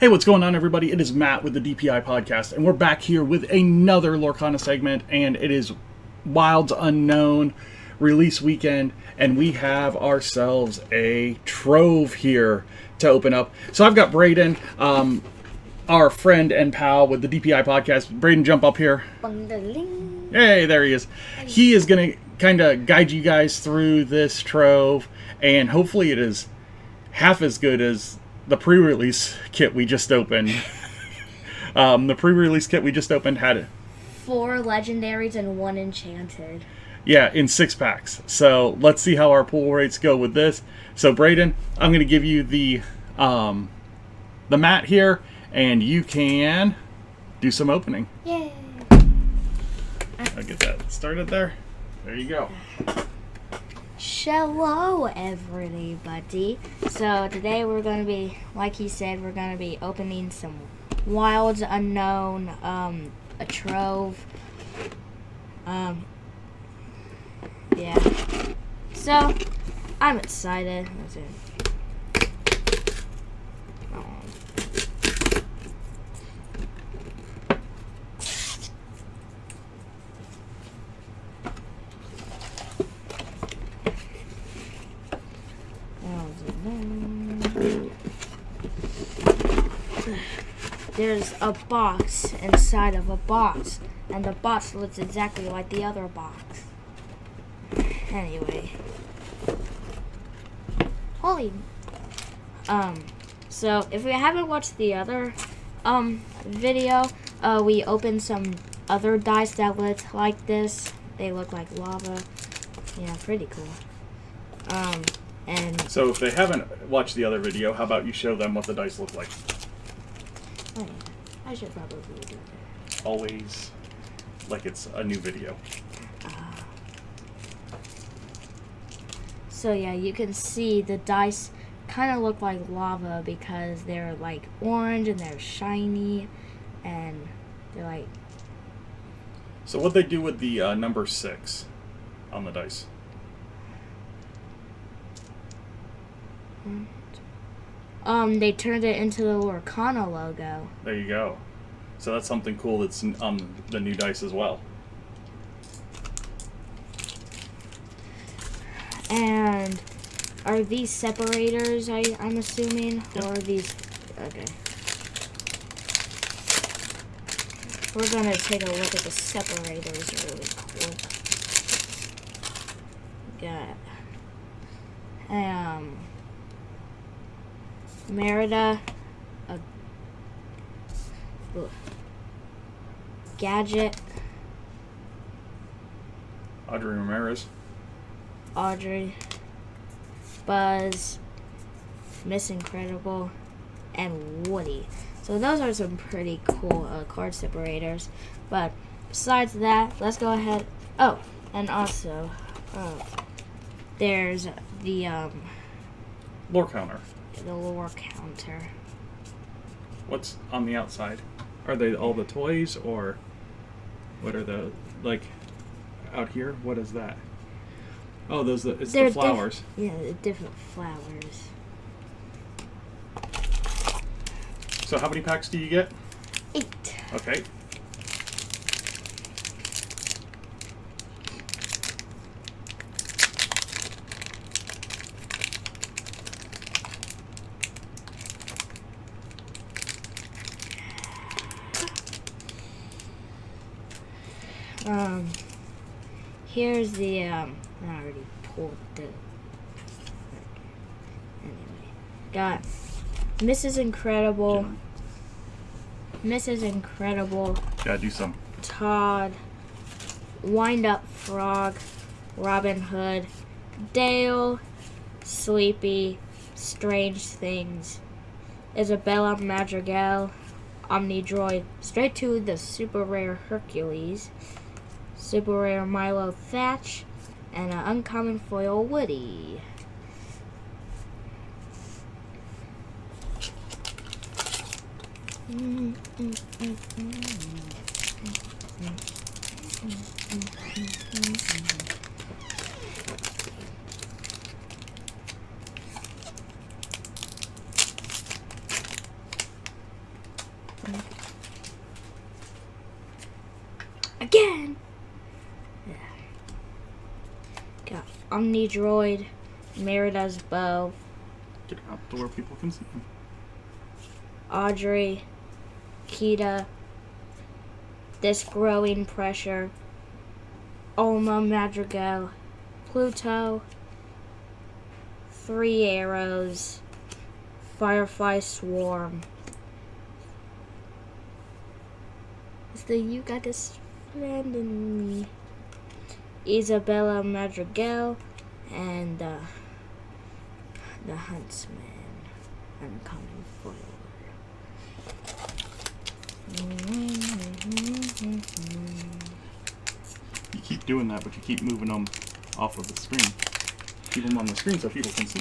Hey, what's going on, everybody? It is Matt with the DPI Podcast, and we're back here with another Lorcana segment, and it is Wilds Unknown release weekend, and we have ourselves a trove here to open up. So I've got Braden, our friend and pal with the DPI Podcast. Braden, jump up here. Bung-da-ling. Hey, there he is. He is going to kind of guide you guys through this trove, and hopefully it is half as good as the pre-release kit we just opened. The pre-release kit we just opened had 4 legendaries and 1 enchanted. Yeah, in 6 packs. So let's see how our pull rates go with this. So Braden, I'm going to give you the mat here, and you can do some opening. Yay! I'll get that started there. There you go. Hello, everybody. So today we're going to be, like he said, we're going to be opening some Wilds Unknown, a trove. Yeah. So, I'm excited. That's it. There's a box inside of a box, and the box looks exactly like the other box. Anyway. So if you haven't watched the other video, we opened some other dice that look like this. They look like lava. Yeah, pretty cool. And So if they haven't watched the other video, how about you show them what the dice look like? oh yeah, I should probably do that. Always like it's a new video. So yeah, you can see the dice kind of look like lava because they're like orange and they're shiny and they're like... So what'd they do with the number 6 on the dice? They turned it into the Lorcana logo. There you go. So that's something cool that's on the new dice as well. And are these separators, I'm assuming? Yep. Or are these... Okay. We're going to take a look at the separators really quick. Got... Merida, Gadget, Audrey Ramirez. Audrey, Buzz, Miss Incredible, and Woody. So those are some pretty cool card separators. But besides that, let's go ahead. Oh, and also, there's the Lore counter. lore counter. What's on the outside? Are they all the toys, or what are the, like, out here? What is that? Oh, it's the flowers. Yeah, the different flowers. So how many packs do you get? 8. Okay. Here's the, I already pulled the, anyway, got Mrs. Incredible, Mrs. Incredible, Gotta do some. Todd, Wind Up Frog, Robin Hood, Dale, Sleepy, Strange Things, Isabella Madrigal, Omnidroid, straight to the super rare Hercules, super rare Milo Thatch, and an uncommon foil Woody. got Omnidroid, Merida's Bow, Get out to where people can see him. Audrey, Kita, This Growing Pressure, Alma Madrigal, Pluto, 3 Arrows, Firefly Swarm. So you got this friend in me. Isabella Madrigal and the Huntsman. I'm coming for You keep doing that, but you keep moving them off of the screen. Keep them on the screen so people can see.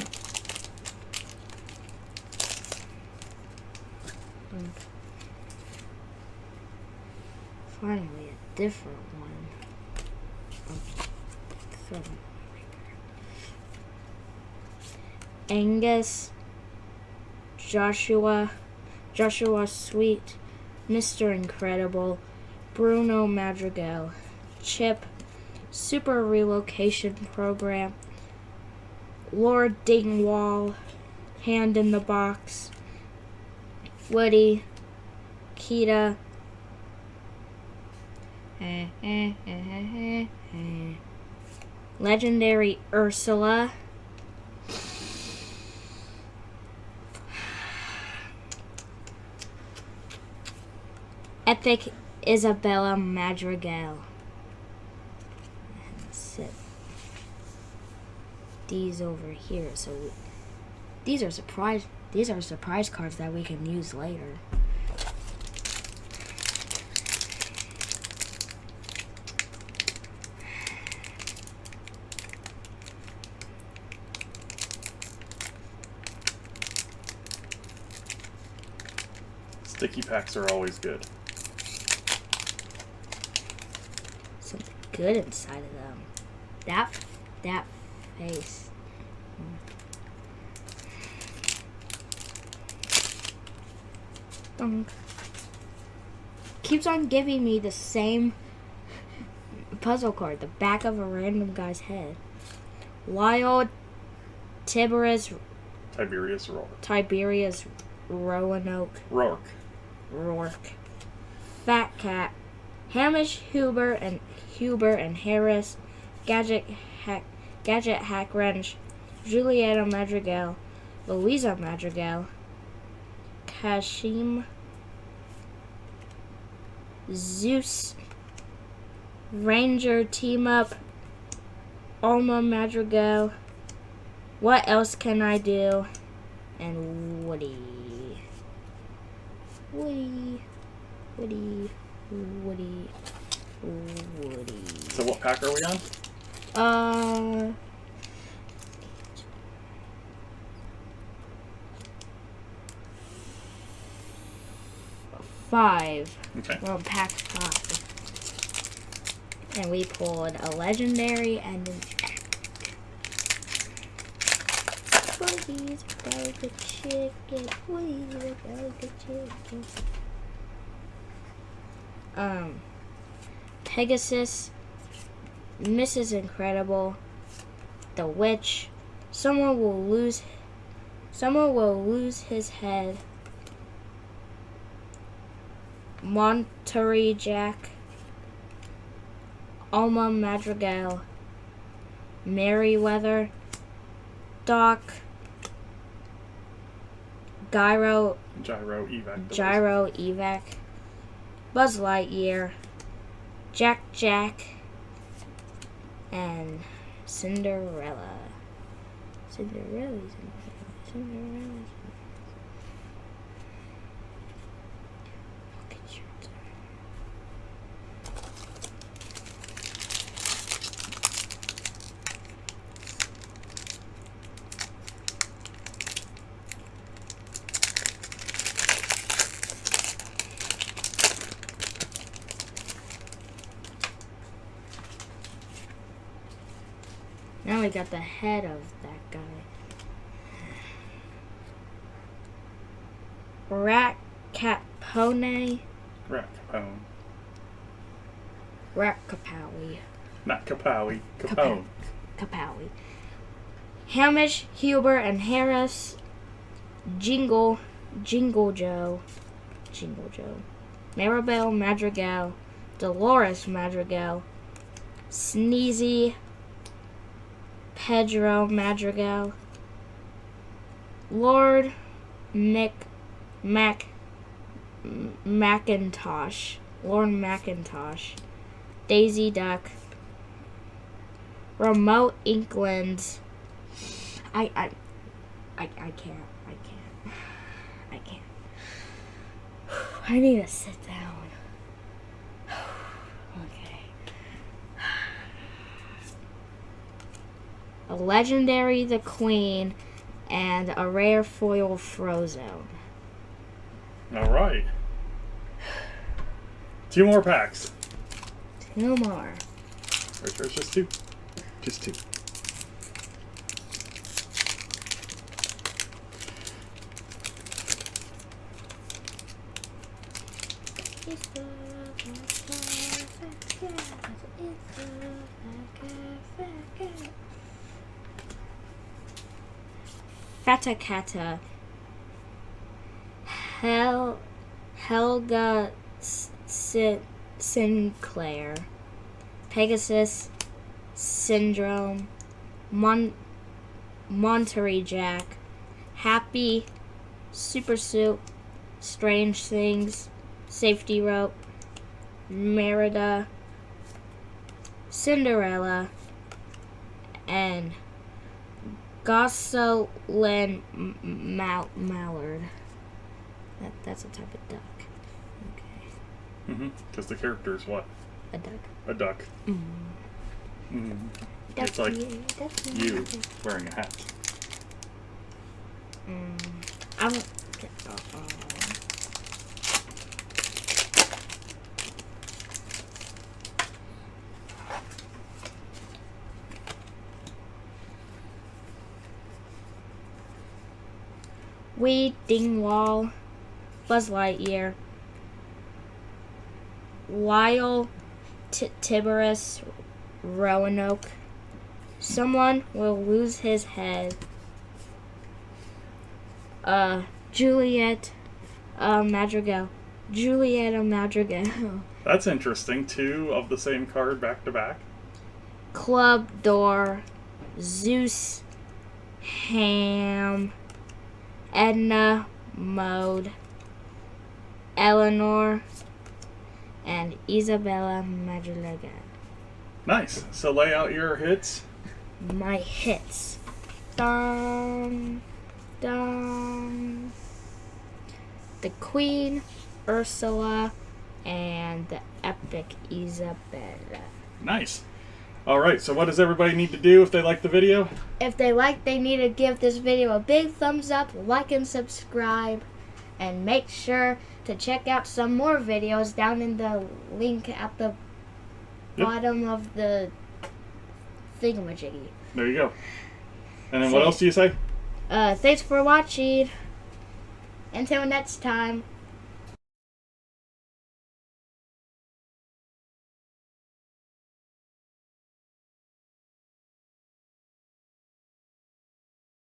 Finally, a different one. Angus, Joshua Sweet, Mr. Incredible, Bruno Madrigal, Chip, Super Relocation Program, Lord Dingwall, Hand in the Box, Woody, Kita, Legendary Ursula, Epic Isabella Madrigal. Set these over here. So these are surprise cards that we can use later. Sticky packs are always good. Something good inside of them. That face. Keeps on giving me the same puzzle card, the back of a random guy's head. Wild Tiberius Roanoke. Fat Cat. Hamish Huber and Harris. Gadget Hack Wrench. Julieta Madrigal. Louisa Madrigal. Kashim. Zeus. Ranger Team Up. Alma Madrigal. What else can I do? And Woody. So what pack are we on? 5. Okay. We're on pack 5. And we pulled a legendary and an epic. Woody's about the chicken. Woody's about the chicken. Pegasus, Mrs. Incredible, the Witch, someone will lose his head, Monterey Jack, Alma Madrigal, Merryweather, Doc, Gyro Evac, Buzz Lightyear, Jack, and Cinderella. Cinderella. Look at your turn. Now we got the head of that guy. Rat Capone. Rat Kapowie. Not Kapowie. Capone. Capelli. Hamish, Huber, and Harris. Jingle Joe. Maribel Madrigal. Dolores Madrigal. Sneezy. Pedro Madrigal. Lord Macintosh. Lord Macintosh. Daisy Duck. Remote Inklands. I can't. I need to sit down. Okay. A legendary The Queen and a rare foil Frozone. All right. 2 more packs. 2 more. Or there's just 2. Just 2. Fatakata. Helga Sinclair. Pegasus Syndrome. Monterey Jack. Happy. Super Soup. Strange Things. Safety Rope. Merida. Cinderella. And Gosselin Mallard. That's a type of duck. Okay. Because the character is what? A duck. A duck. It's like you wearing a hat. Wade Dingwall, Buzz Lightyear, Lyle Tiberius Roanoke. Someone will lose his head. Juliet Madrigal. Julieta Madrigal. That's interesting. 2 of the same card back to back. Club Door. Zeus Ham. Edna Mode. Eleanor. And Isabella Madrigal. Nice. So lay out your hits. My hits. Dun, dun. The Queen, Ursula, and the Epic Isabella. Nice. All right. So what does everybody need to do if they like the video? If they like, they need to give this video a big thumbs up, like and subscribe, and make sure to check out some more videos down in the link at the bottom of the thingamajiggy. There you go. And then what else do you say? Thanks for watching. Until next time.